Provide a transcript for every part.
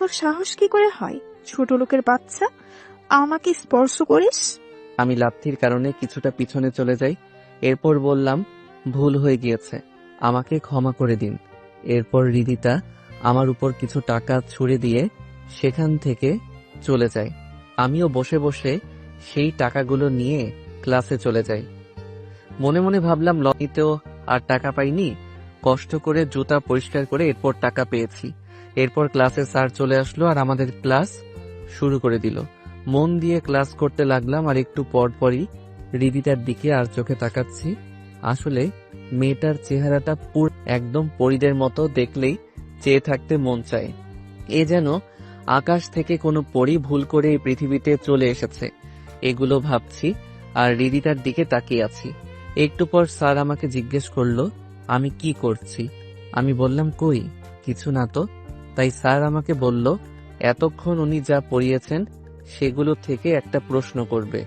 তোর সাহস কি করে হয়? ছোট লোকের বাচ্চা, আমাকে স্পর্শ করিস? আমি লাথির কারণে কিছুটা পিছনে চলে যাই। এরপর বললাম, ভুল হয়ে গিয়েছে, আমাকে ক্ষমা করে দিন। এরপর রিদিতা আমার উপর কিছু টাকা ছুড়ে দিয়ে সেখান থেকে চলে যায়। আমিও বসে বসে সেই টাকাগুলো নিয়ে ক্লাসে চলে যাই। মনে মনে ভাবলাম, লনিতেও আর টাকা পাইনি, কষ্ট করে জুতা পরিষ্কার করে এরপর টাকা পেয়েছি। এরপর ক্লাসে স্যার চলে আসলো আর আমাদের ক্লাস শুরু করে দিল। মন দিয়ে ক্লাস করতে লাগলাম আর একটু পর পরই রিদিতার দিকে আর চোখে তাকাচ্ছি। আসলে মেয়েটার চেহারাটা একদম পরীদের মতো, দেখলেই চেয়ে থাকতে মন চায়। এ যেন আকাশ থেকে কোনো পরী ভুল করে এই পৃথিবীতে চলে এসেছে। এগুলো ভাবছি আর রিদিতার দিকে তাকিয়ে আছি। একটু পর স্যার আমাকে জিজ্ঞেস করলো আমি কি করছি। আমি বললাম, কই কিছু না তো। তাই স্যার আমাকে বলল, এতক্ষণ উনি যা পড়িয়েছেন সেগুলো থেকে একটা প্রশ্ন করবে,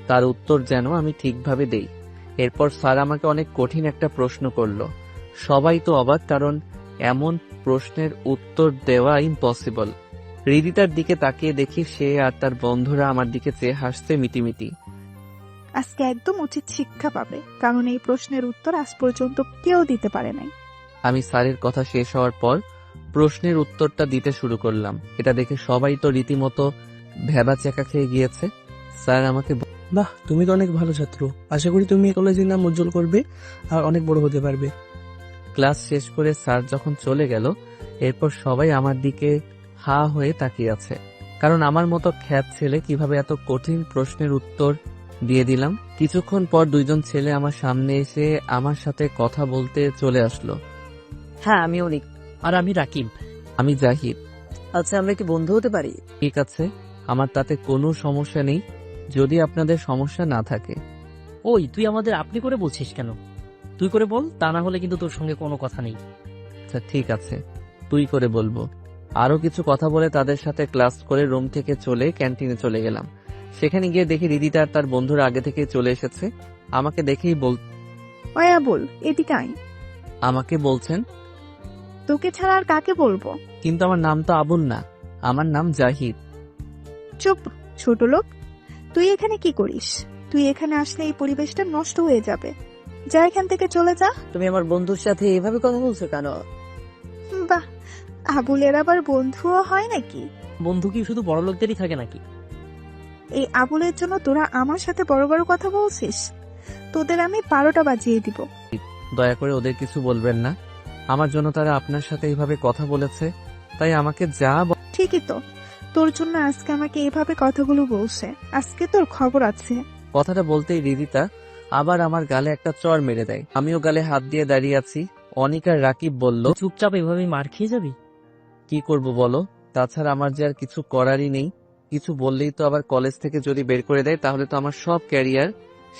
তার উত্তর যেন আমি ঠিকভাবে দেই। এরপর স্যার আমাকে অনেক কঠিন একটা প্রশ্ন করলো। সবাই তো অবাক, কারণ এমন প্রশ্নের উত্তর দেওয়া ইম্পসিবল। রিদিতার দিকে তাকিয়ে দেখি সে আর তার বন্ধুরা আমার দিকে চেয়ে হাসছে মিটিমিটি। আজকে একদম উচিত শিক্ষা পাবে, কারণ এই প্রশ্নের উত্তর আজ পর্যন্ত কেউ দিতে পারে নাই। আমি স্যারের কথা শেষ হওয়ার পর প্রশ্নের উত্তরটা দিতে শুরু করলাম। এটা দেখে সবাই তো রীতিমতো ভ্যাবাচ্যাকা খেয়ে গিয়েছে। স্যার আমাকে বাহ, তুমি তো অনেক ভালো ছাত্র। আশা করি তুমি কলেজের নাম উজ্জ্বল করবে আর অনেক বড় হতে পারবে। ক্লাস শেষ করে স্যার যখন চলে গেল, এরপর সবাই আমার দিকে হা হয়ে তাকিয়ে আছে, কারণ আমার মতো খ্যাত ছেলে কিভাবে এত কঠিন প্রশ্নের উত্তর দিয়ে দিলাম। কিছুক্ষণ পর দুইজন ছেলে আমার সামনে এসে আমার সাথে কথা বলতে চলে আসলো। হ্যাঁ, আমি অনিক। আর আমি রাকিব। আমি জাহিদ। আচ্ছা, আমরা কি বন্ধু হতে পারি? ঠিক আছে, আমার তাতে কোনো সমস্যা নেই, যদি আপনাদের সমস্যা না থাকে। ওই, তুই আমাদের আপনি করে বলছিস কেন? তুই করে বল, তা না হলে কিন্তু তোর সঙ্গে কোনো কথা নেই। আচ্ছা ঠিক আছে, তুই করে বলবো। আরো কিছু কথা বলে তাদের সাথে ক্লাস করে রুম থেকে চলে ক্যান্টিনে চলে গেলাম। সেখানে গিয়ে দেখি রিদিতা আর তার বন্ধুরা আগে থেকে চলে এসেছে। আমাকে দেখেই ওয়া বল, এদিকে আয়। আমাকে বলছেন, তোকে ছাড়া আর কাকে বলবো? কিন্তু আমার নাম তো আবুল না, আমার নাম জাহিদ। চুপ, ছোট লোক। তুই এখানে কি করিস? তুই এখানে আসলে এই পরিবেশটা নষ্ট হয়ে যাবে। যা এখান থেকে, চলে যা। তুমি আমার বন্ধুর সাথে এভাবে কথা বলছো কেন? বাহ, আবুলের আবার বন্ধুও হয় নাকি? বন্ধু কি শুধু বড় লোকদেরই থাকে নাকি? এই আবুলের জন্য তোরা আমার সাথে বড় বড় কথা বলছিস? তোদের আমি 12টা বাজিয়ে দিব। দয়া করে ওদের কিছু বলবেন না, আমার জন্য তারা আপনার সাথে এইভাবে কথা বলেছে, তাই আমাকে যা ঠিকই তো, তোর জন্য আজকে আমাকে এভাবে কথাগুলো বলছে। আজকে তোর খবর আছে। কথাটা বলতেই রিদিতা আবার আমার গালে একটা চড় মেরে দেয়। আমিও গালে হাত দিয়ে দাঁড়িয়ে আছি। অনিক আর রাকিব বলল, তুই চুপচাপ এভাবে মার খেয়ে যাবি? কি করব বলো, তাছাড়া আমার যে আর কিছু করারই নেই। কিছু বললেই তো আবার কলেজ থেকে যদি বের করে দেয়, তাহলে তো আমার সব ক্যারিয়ার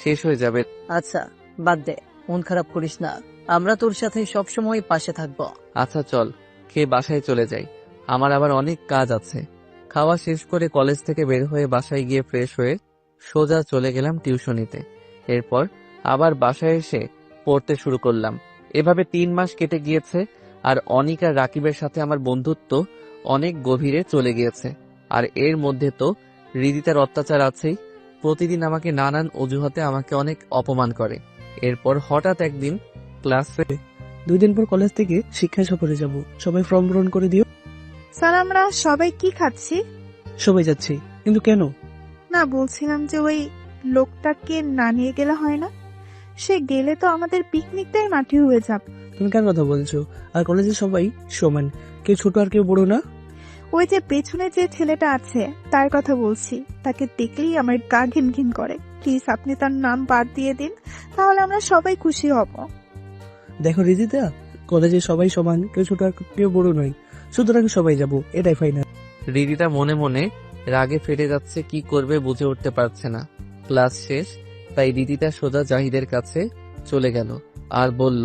শেষ হয়ে যাবে। আচ্ছা, বাদ দে, মন খারাপ করিস না। আমরা তোর সাথে সবসময় পাশে থাকবো। আচ্ছা চল, খেয়ে বাসায় চলে যাই, আমার আবার অনেক কাজ আছে। খাওয়া শেষ করে কলেজ থেকে বের হয়ে বাসায় গিয়ে ফ্রেশ হয়ে সোজা চলে গেলাম টিউশনিতে। এরপর আবার বাসায় এসে পড়তে শুরু করলাম। এভাবে 3 মাস কেটে গিয়েছে আর অনিক আর রাকিবের সাথে আমার বন্ধুত্ব অনেক গভীরে চলে গিয়েছে। আর এর মধ্যে তো রিদিতার অত্যাচার আছেই। প্রতিদিন আমাকে নানান অজুহাতে আমাকে অনেক অপমান করে। এরপর হঠাৎ একদিন ক্লাসে 2 দিন পর কলেজ থেকে শিক্ষা সফরে যাব, সবাই ফর্ম পূরণ করে দিও। স্যার, আমরা সবাই কি খাচ্ছি? সবাই যাচ্ছি, কিন্তু কেন? না, বলছিলাম যে ওই লোকটাকে না নিয়ে গেলে হয় না? সে গেলে তো আমাদের পিকনিকটাই মাটি হয়ে যাবে। তুমি কার কথা বলছো? আর কলেজে সবাই সমান, কেউ ছোট আর কেউ বড় না। ওই যে পেছনে যে ছেলেটা আছে তার কথা বলছি। তাকে দেখলেই আমার গা ঘিন ঘিন করে। প্লিজ আপনি তার নাম বাদ দিয়ে দিন, তাহলে আমরা সবাই খুশি হব। দেখো রিদিতা, কলেজে সবাই সমান, কেউ ছোট আর কেউ বড় নয়, সুতরাং সবাই যাব, এটাই ফাইনাল। রিদিতা মনে মনে রাগে ফেটে যাচ্ছে, কি করবে বুঝে উঠতে পারছে না। ক্লাস শেষ, তাই রিদিতা সোজা জাহিদের কাছে চলে গেল আর বলল,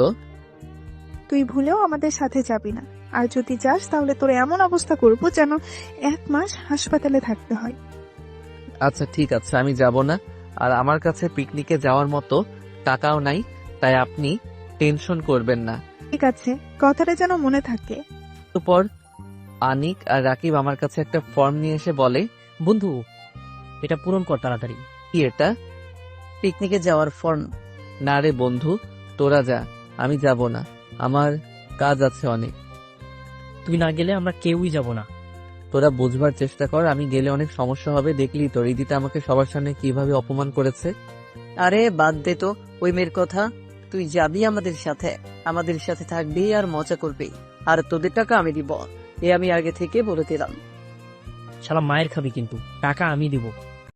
তুই ভুলেও আমাদের সাথে যাবি না, আর যদি যাস তাহলে তোর এমন অবস্থা করব যেন 1 মাস হাসপাতালে থাকতে হয়। আচ্ছা ঠিক আছে, আমি যাব না। আর আমার কাছে পিকনিকে যাওয়ার মতো টাকাও নাই, তাই আপনি টেনশন করবেন না। ঠিক আছে, কথাটা যেন মনে থাকে। পর আনিক আর রাকিব আমার কাছে একটা ফর্ম নিয়ে এসে বলে, বন্ধু, এটা পূরণ কর তাড়াতাড়ি। কি এটা? পিকনিকে যাওয়ার ফর্ম। না রে বন্ধু, তোরা যা, আমি যাব না, আমার কাজ আছে অনেক। তুই না গেলে আমরা কেউই যাব না। তোরা বুঝবার চেষ্টা কর, আমি গেলে অনেক সমস্যা হবে। দেখলি তো রিদিতা আমাকে সবার সামনে কিভাবে অপমান করেছে। আরে বাদ দে তো ওই মেয়ের কথা। তুই যাবি আমাদের সাথে থাকবি আর মজা করবি, আর তোদের টাকা আমি দিব, এ আমি আগে থেকে বলে দিলাম। শালা মায়ের খাবি কিন্তু, টাকা আমি দিব।